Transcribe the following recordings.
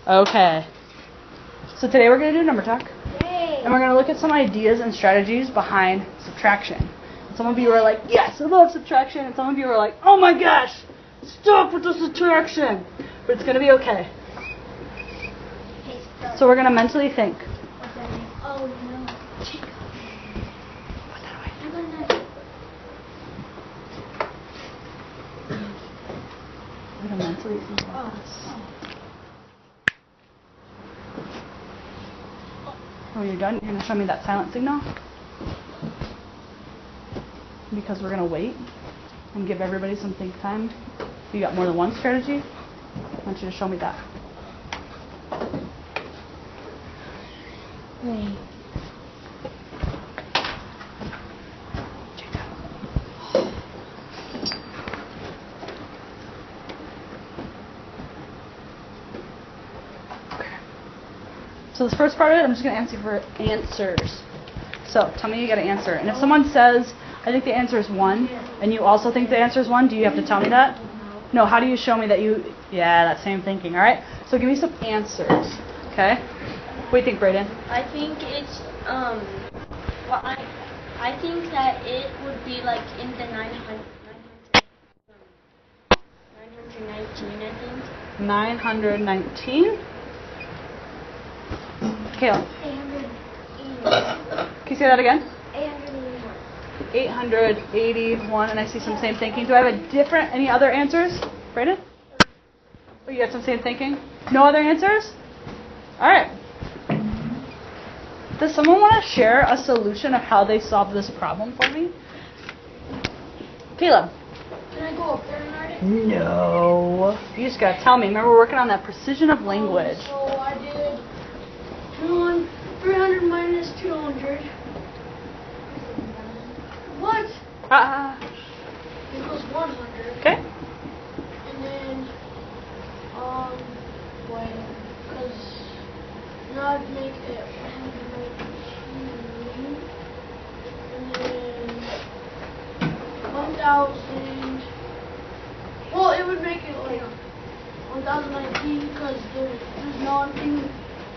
Okay. So today we're going to do number talk. Yay. And we're going to look at some ideas and strategies behind subtraction. Some of you are like, yes, I love subtraction. And some of you are like, oh my gosh, stop with the subtraction. But it's going to be okay. So we're going to mentally think. Oh no. Put that away. We're going to mentally think about this. Oh, you're done? You're going to show me that silent signal? Because we're going to wait and give everybody some think time. You got more than one strategy? I want you to show me that. Wait. So this first part of it, I'm just going to ask you for answers. So tell me you got an answer. And if someone says, I think the answer is 1, and you also think the answer is 1, do you have to tell me that? No, how do you show me that you, yeah, that same thinking, all right? So give me some answers, okay? What do you think, Brayden? I think it's, well, I think that it would be like in the 919, I think. 919? Kayla. 881. Can you say that again? 881. 881, and I see some same thinking. Do I have any other answers? Brayden? Oh, you got some same thinking? No other answers? All right. Does someone want to share a solution of how they solved this problem for me? Caleb? Can I go up there and write it? No. You just got to tell me. Remember, we're working on that precision of language. So I did 300 minus 200. What? Equals 100. Okay. And then, wait, because now I'd make it 119. And then 1,000. Well, it would make it like 1,019 because there's nothing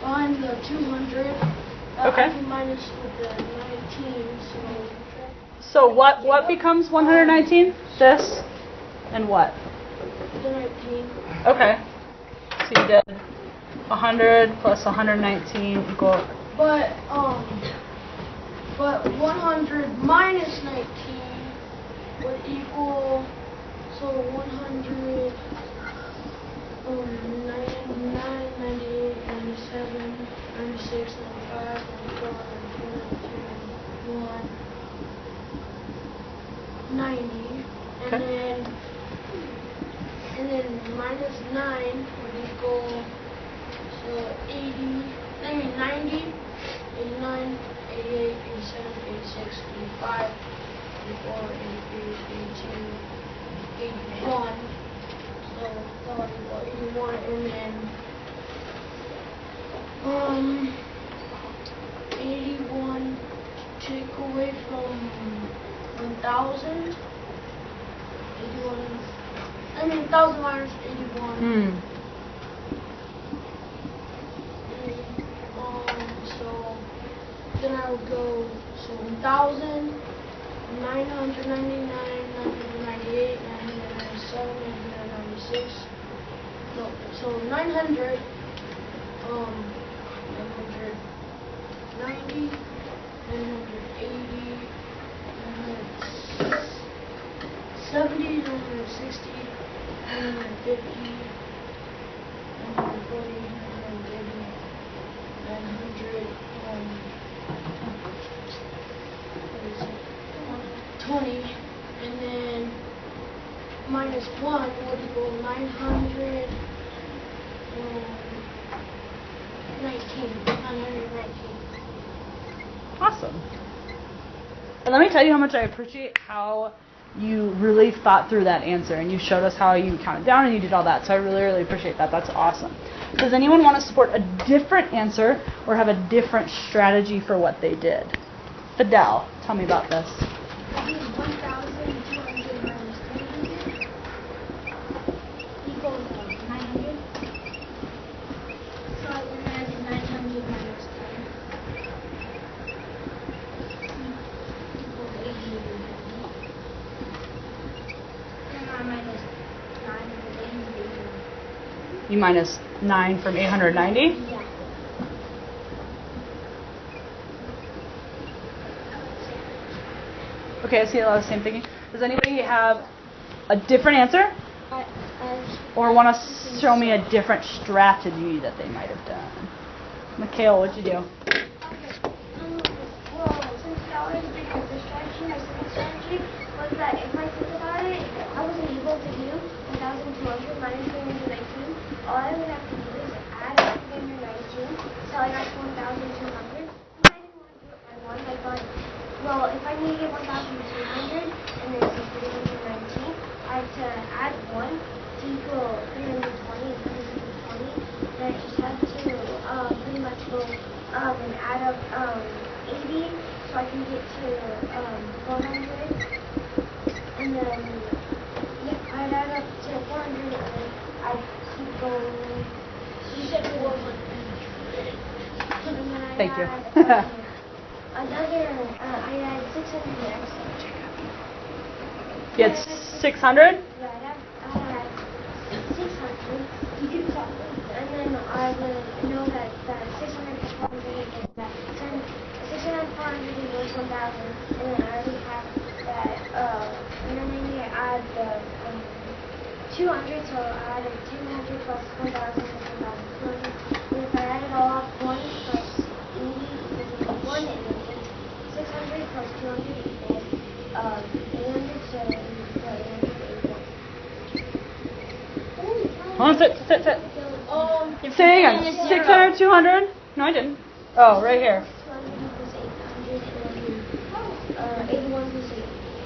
behind the 200. Okay. I can minus with the 19, So what becomes 119? This and what? the 19. Okay. So you did 100 plus 119 equal. But 100 minus 19 would equal, so 100, 99, 98, 97, 96, 95, 94, 92, 91, 90, Okay. and then minus 9 would equal, so 80, 90, 89, 88, 87, 86, 85, 84, 83, 82, 81. So that would equal 81, and then 81 take away from 1,000. 1,000 minus 81. So then I would go, so 1,000, 999, 998, 997, 996. No, so 900, 990, 980, 970, 960, 950, 940, 930, 900, 20, and then minus 1 would equal 919. 919. Awesome. And let me tell you how much I appreciate how you really thought through that answer and you showed us how you counted down and you did all that. So I really, really appreciate that. That's awesome. Does anyone want to support a different answer or have a different strategy for what they did? Fidel, tell me about this. 1,200 minus 300 equals 900. You minus 9 from 890? Yeah. Okay, I see a lot of the same thinking. Does anybody have a different answer? Or want to show me a different strategy that they might have done? Mikhail, what'd you do? Okay. Well, since that was the strategy, my second strategy was that if I think about it, if I wasn't able to do 1,200 minus 319, all I would have to do is add up 319, so I got 1,200. And I didn't want to do it by one. I thought, well, if I need to get 1,200 and then do 319, I have to add 1 to equal 320 and 320. Then I just have to pretty much go and add up 80 so I can get to 400. And then, yeah, I'd add up to 400 and then I'd keep going. You said 400. And then I'd Thank you. add, I had 600 next. You had 600? Yeah, I had 600. You can stop. And then I would know that 600 plus 400 is that 600 and 400 equals 1,000. And then I already have that, and then maybe I add the 200, so I added 200 plus 1,000 is 1,200. And if I add it all up, 1 plus 80 is 1, and then 600 plus 200 equals 800, so it equals 881. Hold on, sit. Say it again. 600, 200? No, I didn't. Oh, right here. 200 equals 800, and 81 plus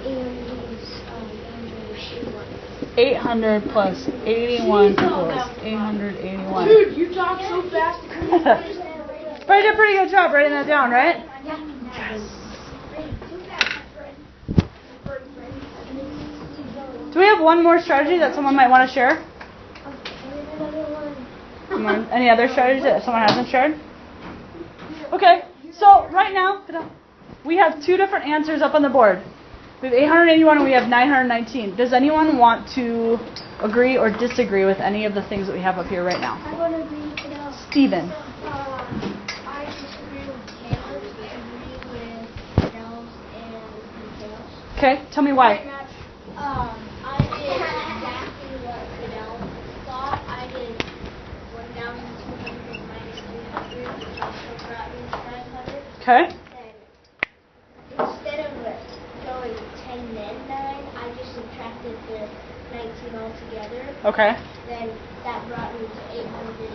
800 is 881. 800 plus 81 equals 881. Dude, you talk so fast. But I did a pretty good job writing that down, right? Do we have one more strategy that someone might want to share? Any other strategies that someone hasn't shared? Okay, so right now, we have 2 different answers up on the board. We have 881 and we have 919. Does anyone want to agree or disagree with any of the things that we have up here right now? I want to agree with Steven. I disagree with Caleb, agree with Nels and Mikhail. Okay, tell me why. I did exactly what Fidel thought. I did 1,200 minus 300, which also brought me to 900. Okay. Then instead of going 10 then 9, I just subtracted the 19 altogether. Okay. Then that brought me to 800.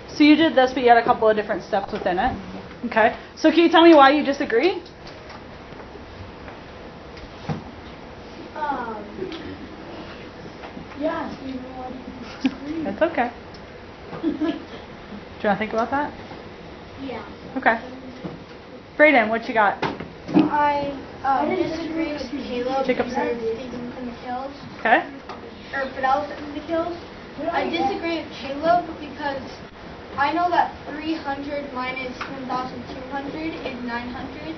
So you did this, but you had a couple of different steps within it. Okay. So can you tell me why you disagree? Yeah, Steven, why do you disagree? It's okay. Do you want to think about that? Yeah. Okay. Brayden, what you got? I disagree with Caleb Jacob's because hand. in the hills, Okay. or Fidel's in the hills. I disagree with Caleb because I know that 300 minus 1,200 is 900,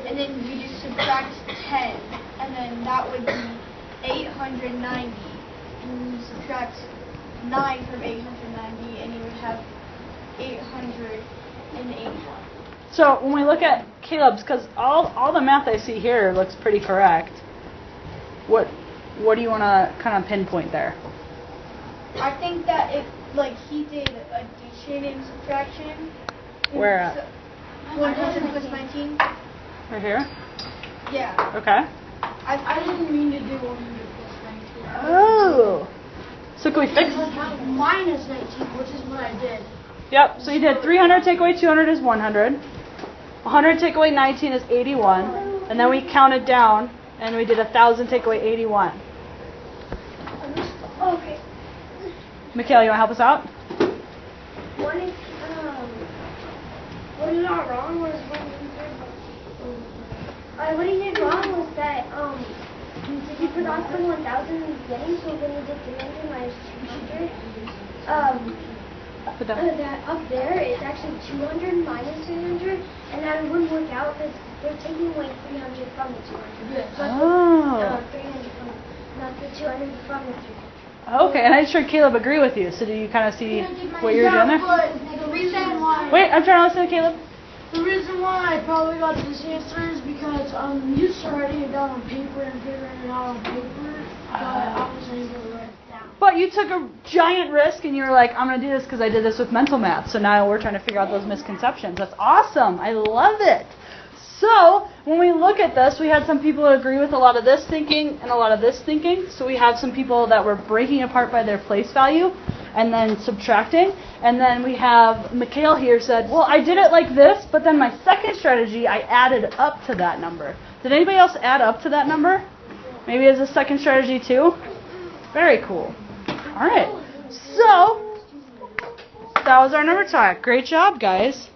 and then you just subtract 10, and then that would be 890, and you subtract 9 from 890, and you would have 881. So when we look at Caleb's, because all the math I see here looks pretty correct. What do you want to kind of pinpoint there? I think that he did addition and subtraction. Where at? 1,000 plus 19. Right here? Yeah. Okay. I didn't mean to do 100 plus 19. Oh. So can we fix? Minus 19, which is what I did. Yep. So you did 300 take away 200 is 100. 100 take away 19 is 81. And then we counted down and we did 1,000 take away 81. Okay. Mikhail, you want to help us out? What he got wrong was what he did wrong was that he forgot to put 1,000 in the beginning, so when he did 300 minus 200, that up there is actually 200 minus 300, and that wouldn't work out because they're taking away 300 from the 200. So Oh. 300 from, not the 200 from the 300. Okay, and I just heard Caleb agree with you. So do you kind of see what you're doing there? But the reason why. Wait, I'm trying to listen to Caleb. The reason why I probably got this answer is because I'm used to writing it down on paper and figuring it out on paper, but I wasn't able to write it down. But you took a giant risk and you were like, I'm going to do this because I did this with mental math. So now we're trying to figure out those misconceptions. That's awesome. I love it. So when we look at this, we had some people who agree with a lot of this thinking and a lot of this thinking. So we have some people that were breaking apart by their place value and then subtracting. And then we have Mikhail here said, well, I did it like this, but then my second strategy, I added up to that number. Did anybody else add up to that number? Maybe as a second strategy too? Very cool. All right. So that was our number talk. Great job, guys.